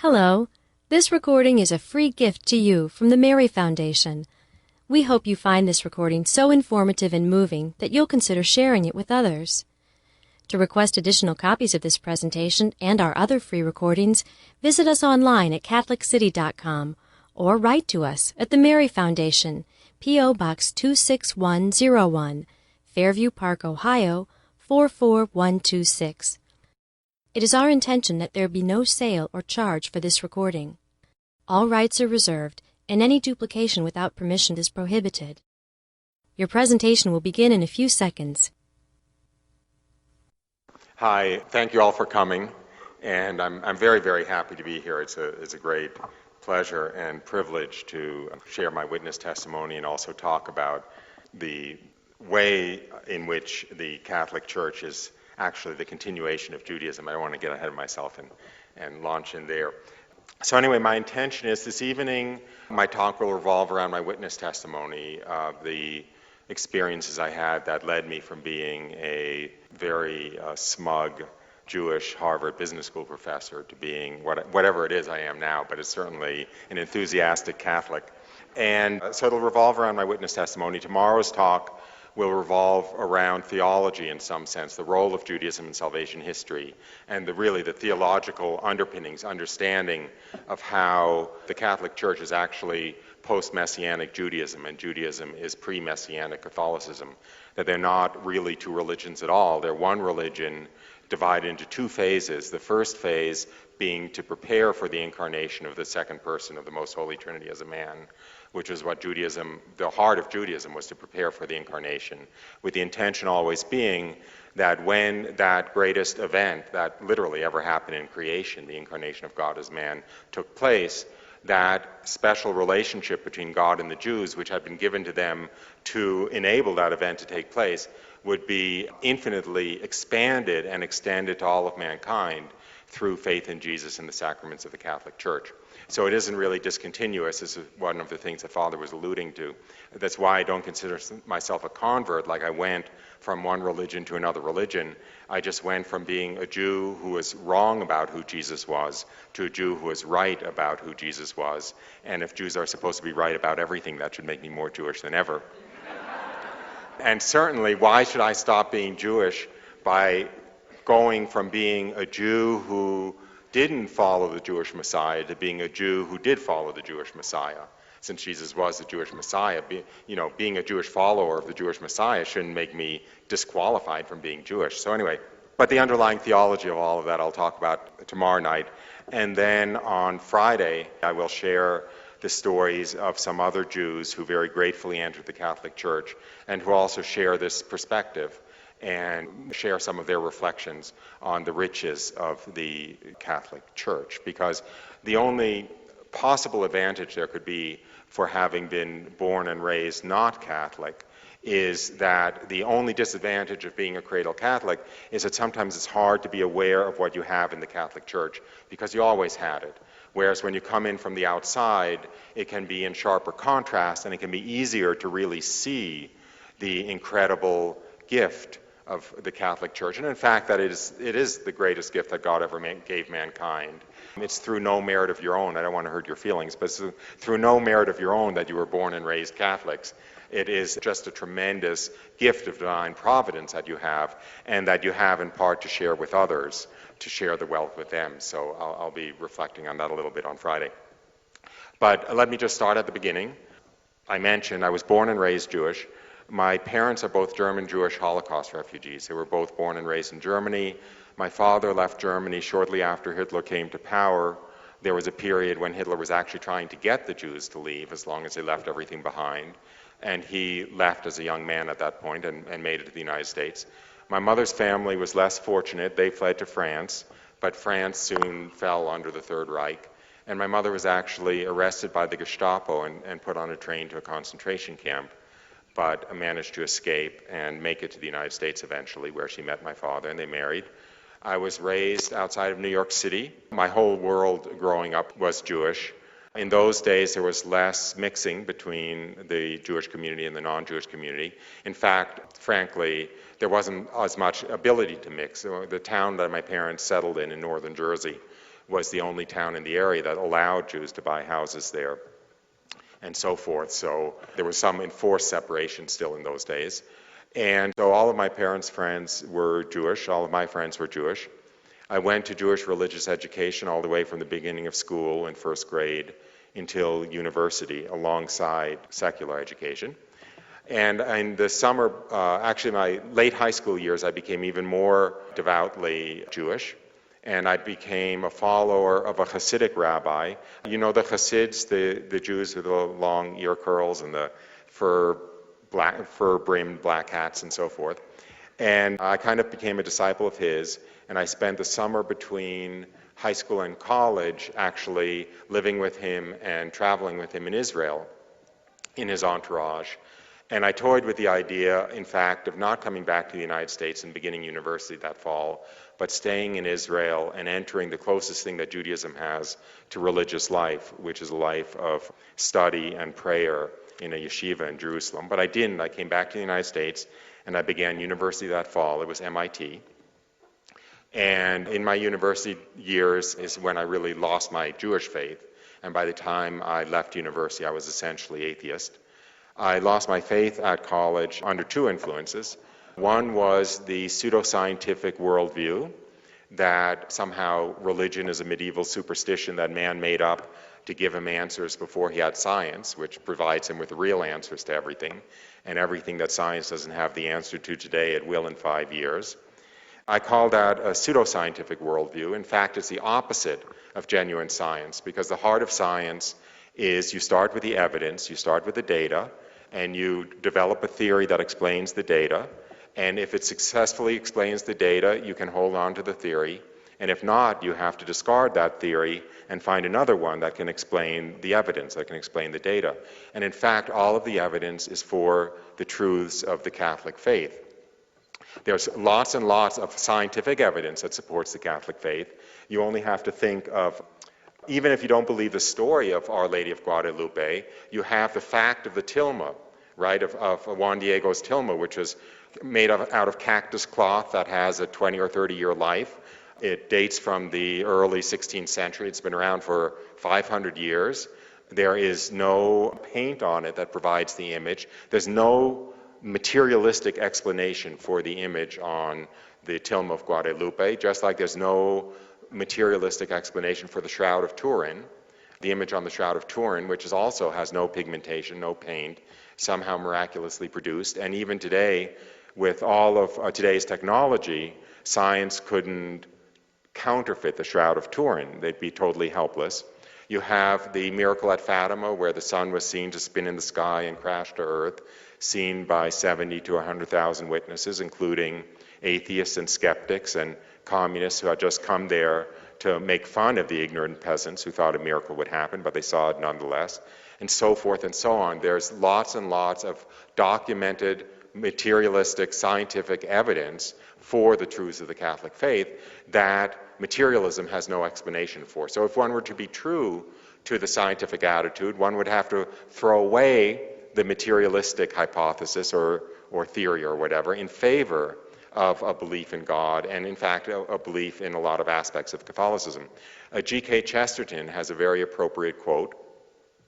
Hello. This recording is a free gift to you from the Mary Foundation. We hope you find this recording so informative and moving that you'll consider sharing it with others. To request additional copies of this presentation and our other free recordings, visit us online at Catholicity.com or write to us at the Mary Foundation, P.O. Box 26101, Fairview Park, Ohio 44126. It is our intention that there be no sale or charge for this recording. All rights are reserved, and any duplication without permission is prohibited. Your presentation will begin in a few seconds. Hi, thank you all for coming, and I'm very, very happy to be here. It's a great pleasure and privilege to share my witness testimony and also talk about the way in which the Catholic Church is actually the continuation of Judaism. I don't want to get ahead of myself and launch in there. So anyway, my intention is this evening, my talk will revolve around my witness testimony, the experiences I had that led me from being a very smug Jewish Harvard Business School professor to being whatever it is I am now, but it's certainly an enthusiastic Catholic. And so it'll revolve around my witness testimony. Tomorrow's talk will revolve around theology in some sense, the role of Judaism in salvation history, and the theological underpinnings, understanding of how the Catholic Church is actually post-Messianic Judaism, and Judaism is pre-Messianic Catholicism, that they're not really two religions at all. They're one religion divided into two phases. The first phase being to prepare for the incarnation of the second person of the Most Holy Trinity as a man, which is what Judaism, the heart of Judaism, was to prepare for the incarnation, with the intention always being that when that greatest event that literally ever happened in creation, the incarnation of God as man, took place, that special relationship between God and the Jews, which had been given to them to enable that event to take place, would be infinitely expanded and extended to all of mankind through faith in Jesus and the sacraments of the Catholic Church. So it isn't really discontinuous. This is one of the things that Father was alluding to. That's why I don't consider myself a convert, like I went from one religion to another religion. I just went from being a Jew who was wrong about who Jesus was to a Jew who was right about who Jesus was. And if Jews are supposed to be right about everything, that should make me more Jewish than ever. And certainly, why should I stop being Jewish by going from being a Jew who didn't follow the Jewish Messiah to being a Jew who did follow the Jewish Messiah? Since Jesus was the Jewish Messiah, being a Jewish follower of the Jewish Messiah shouldn't make me disqualified from being Jewish. So anyway, but the underlying theology of all of that I'll talk about tomorrow night. And then on Friday, I will share the stories of some other Jews who very gratefully entered the Catholic Church and who also share this perspective and share some of their reflections on the riches of the Catholic Church. Because the only possible advantage there could be for having been born and raised not Catholic is that the only disadvantage of being a cradle Catholic is that sometimes it's hard to be aware of what you have in the Catholic Church because you always had it. Whereas when you come in from the outside, it can be in sharper contrast and it can be easier to really see the incredible gift of the Catholic Church. And in fact, that it is the greatest gift that God ever gave mankind. It's through no merit of your own. I don't want to hurt your feelings, but it's through no merit of your own that you were born and raised Catholics. It is just a tremendous gift of divine providence that you have, and that you have in part to share with others, to share the wealth with them. So I'll be reflecting on that a little bit on Friday. But let me just start at the beginning. I mentioned I was born and raised Jewish. My parents are both German-Jewish Holocaust refugees. They were both born and raised in Germany. My father left Germany shortly after Hitler came to power. There was a period when Hitler was actually trying to get the Jews to leave as long as they left everything behind. And he left as a young man at that point and made it to the United States. My mother's family was less fortunate. They fled to France, but France soon fell under the Third Reich. And my mother was actually arrested by the Gestapo and put on a train to a concentration camp, but managed to escape and make it to the United States eventually, where she met my father and they married. I was raised outside of New York City. My whole world growing up was Jewish. In those days, there was less mixing between the Jewish community and the non-Jewish community. In fact, frankly, there wasn't as much ability to mix. The town that my parents settled in northern Jersey, was the only town in the area that allowed Jews to buy houses there, and so forth. So there was some enforced separation still in those days. And so all of my parents' friends were Jewish. All of my friends were Jewish. I went to Jewish religious education all the way from the beginning of school in first grade until university, alongside secular education. And in the summer, actually my late high school years, I became even more devoutly Jewish. And I became a follower of a Hasidic rabbi. You know the Hasids, the Jews with the long ear curls and the fur-brimmed black hats and so forth. And I kind of became a disciple of his, and I spent the summer between high school and college actually living with him and traveling with him in Israel in his entourage. And I toyed with the idea, in fact, of not coming back to the United States and beginning university that fall, but staying in Israel and entering the closest thing that Judaism has to religious life, which is a life of study and prayer in a yeshiva in Jerusalem. But I didn't. I came back to the United States, and I began university that fall. It was MIT. And in my university years is when I really lost my Jewish faith. And by the time I left university, I was essentially atheist. I lost my faith at college under two influences. One was the pseudoscientific worldview that somehow religion is a medieval superstition that man made up to give him answers before he had science, which provides him with the real answers to everything, and everything that science doesn't have the answer to today, it will in 5 years. I call that a pseudoscientific worldview. In fact, it's the opposite of genuine science, because the heart of science is you start with the evidence, you start with the data, and you develop a theory that explains the data. And if it successfully explains the data, you can hold on to the theory. And if not, you have to discard that theory and find another one that can explain the evidence, that can explain the data. And in fact, all of the evidence is for the truths of the Catholic faith. There's lots and lots of scientific evidence that supports the Catholic faith. You only have to think of, even if you don't believe the story of Our Lady of Guadalupe, you have the fact of the tilma, right, of Juan Diego's tilma, which is made out of cactus cloth that has a 20 or 30 year life. It dates from the early 16th century. It's been around for 500 years. There is no paint on it that provides the image. There's no materialistic explanation for the image on the tilma of Guadalupe, just like there's no materialistic explanation for the Shroud of Turin, the image on the Shroud of Turin, which also has no pigmentation, no paint, somehow miraculously produced. And even today, with all of today's technology, science couldn't counterfeit the Shroud of Turin. They'd be totally helpless. You have the miracle at Fatima, where the sun was seen to spin in the sky and crash to earth, seen by 70 to 100,000 witnesses, including atheists and skeptics and communists who had just come there to make fun of the ignorant peasants who thought a miracle would happen, but they saw it nonetheless, and so forth and so on. There's lots and lots of documented, materialistic, scientific evidence for the truths of the Catholic faith that materialism has no explanation for. So if one were to be true to the scientific attitude, one would have to throw away the materialistic hypothesis or theory or whatever in favor of a belief in God, and in fact a belief in a lot of aspects of Catholicism. G.K. Chesterton has a very appropriate quote.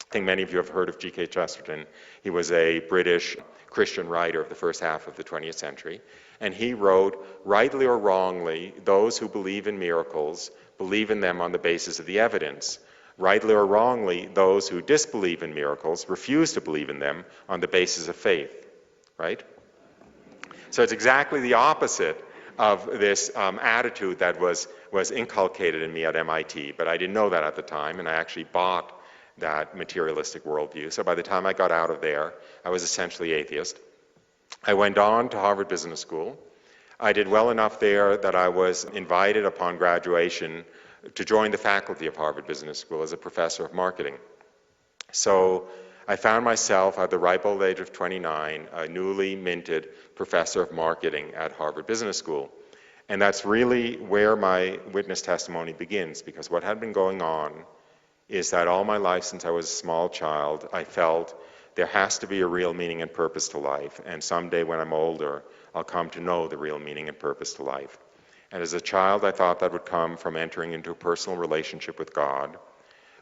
I think many of you have heard of G.K. Chesterton. He was a British Christian writer of the first half of the 20th century, and he wrote, "Rightly or wrongly, those who believe in miracles believe in them on the basis of the evidence. Rightly or wrongly, those who disbelieve in miracles refuse to believe in them on the basis of faith." Right? So it's exactly the opposite of this attitude that was inculcated in me at MIT, but I didn't know that at the time, and I actually bought that materialistic worldview. So by the time I got out of there, I was essentially atheist. I went on to Harvard Business School. I did well enough there that I was invited upon graduation to join the faculty of Harvard Business School as a professor of marketing. So I found myself at the ripe old age of 29, a newly minted professor of marketing at Harvard Business School. And that's really where my witness testimony begins, because what had been going on is that all my life since I was a small child, I felt there has to be a real meaning and purpose to life, and someday when I'm older, I'll come to know the real meaning and purpose to life. And as a child, I thought that would come from entering into a personal relationship with God,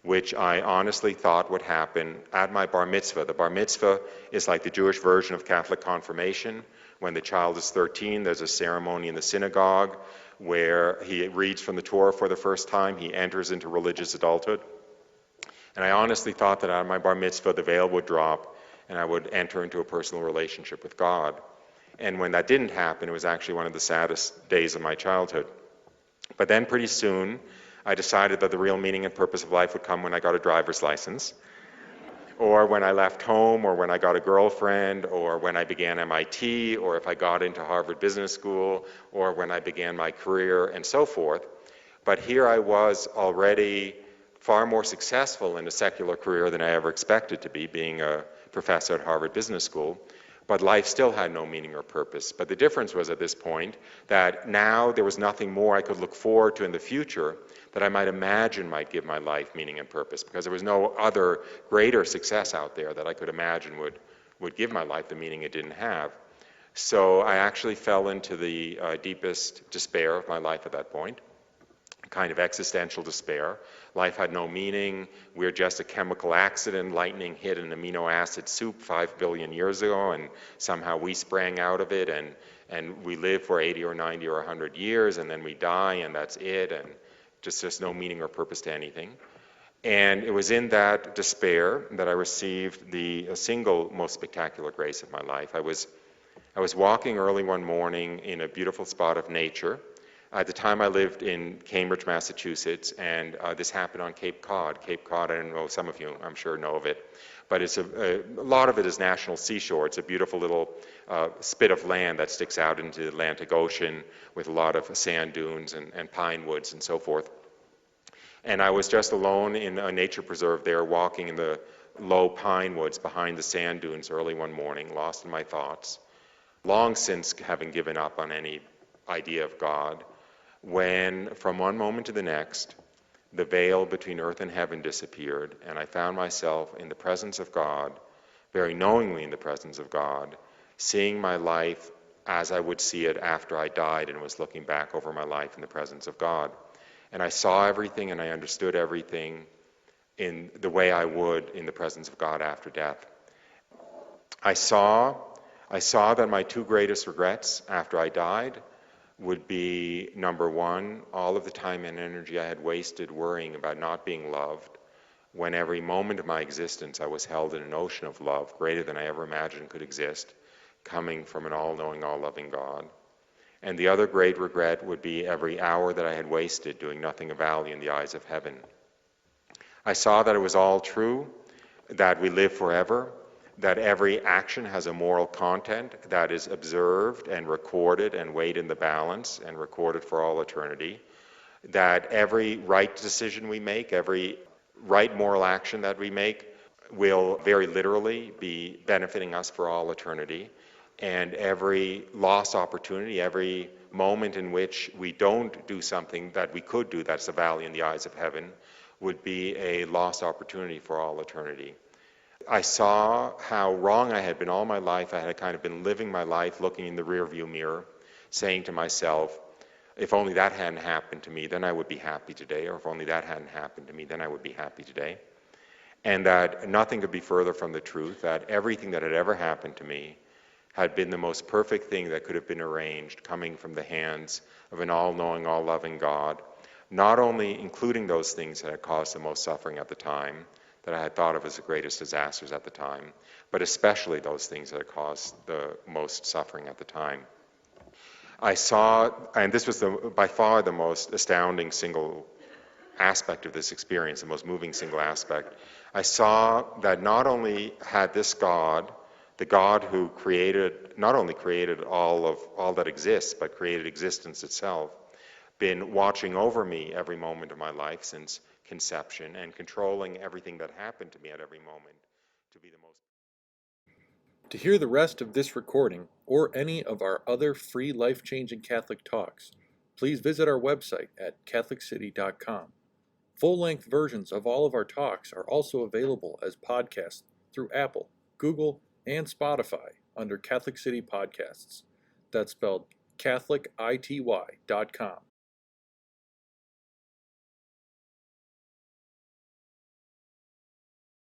which I honestly thought would happen at my bar mitzvah. The bar mitzvah is like the Jewish version of Catholic confirmation. When the child is 13, there's a ceremony in the synagogue where he reads from the Torah for the first time. He enters into religious adulthood. And I honestly thought that at my bar mitzvah, the veil would drop and I would enter into a personal relationship with God. And when that didn't happen, it was actually one of the saddest days of my childhood. But then pretty soon, I decided that the real meaning and purpose of life would come when I got a driver's license, or when I left home, or when I got a girlfriend, or when I began MIT, or if I got into Harvard Business School, or when I began my career, and so forth. But here I was already far more successful in a secular career than I ever expected to be, being a professor at Harvard Business School. But life still had no meaning or purpose. But the difference was at this point that now there was nothing more I could look forward to in the future that I might imagine might give my life meaning and purpose, because there was no other greater success out there that I could imagine would give my life the meaning it didn't have. So I actually fell into the deepest despair of my life at that point, a kind of existential despair. Life had no meaning. We're just a chemical accident. Lightning hit an amino acid soup 5 billion years ago, and somehow we sprang out of it, and we live for 80 or 90 or 100 years, and then we die, and that's it, and just no meaning or purpose to anything. And it was in that despair that I received the single most spectacular grace of my life. I was walking early one morning in a beautiful spot of nature. At the time, I lived in Cambridge, Massachusetts, and this happened on Cape Cod. Cape Cod, I don't know, some of you, I'm sure, know of it, but it's a lot of it is national seashore. It's a beautiful little spit of land that sticks out into the Atlantic Ocean with a lot of sand dunes and pine woods and so forth. And I was just alone in a nature preserve there, walking in the low pine woods behind the sand dunes early one morning, lost in my thoughts, long since having given up on any idea of God, when from one moment to the next, the veil between earth and heaven disappeared, and I found myself in the presence of God, very knowingly in the presence of God, seeing my life as I would see it after I died and was looking back over my life in the presence of God. And I saw everything and I understood everything in the way I would in the presence of God after death. I saw that my two greatest regrets after I died would be, number one, all of the time and energy I had wasted worrying about not being loved, when every moment of my existence I was held in an ocean of love greater than I ever imagined could exist, coming from an all-knowing, all-loving God. And the other great regret would be every hour that I had wasted doing nothing of value in the eyes of heaven. I saw that it was all true, that we live forever, that every action has a moral content that is observed and recorded and weighed in the balance and recorded for all eternity, that every right decision we make, every right moral action that we make will very literally be benefiting us for all eternity, and every lost opportunity, every moment in which we don't do something that we could do that's a value in the eyes of heaven, would be a lost opportunity for all eternity. I saw how wrong I had been all my life. I had kind of been living my life looking in the rearview mirror, saying to myself, if only that hadn't happened to me, then I would be happy today, or if only that hadn't happened to me, then I would be happy today. And that nothing could be further from the truth, that everything that had ever happened to me had been the most perfect thing that could have been arranged, coming from the hands of an all-knowing, all-loving God, not only including those things that had caused the most suffering at the time, that I had thought of as the greatest disasters at the time, but especially those things that had caused the most suffering at the time. I saw, and this was by far the most astounding single aspect of this experience, the most moving single aspect, I saw that not only had this God, the God who created, not only created all that exists, but created existence itself, been watching over me every moment of my life since conception and controlling everything that happened to me at every moment to be the most. To hear the rest of this recording or any of our other free life-changing Catholic talks, please visit our website at Catholicity.com. Full-length versions of all of our talks are also available as podcasts through Apple, Google, and Spotify under Catholicity Podcasts. That's spelled CatholicITY.com.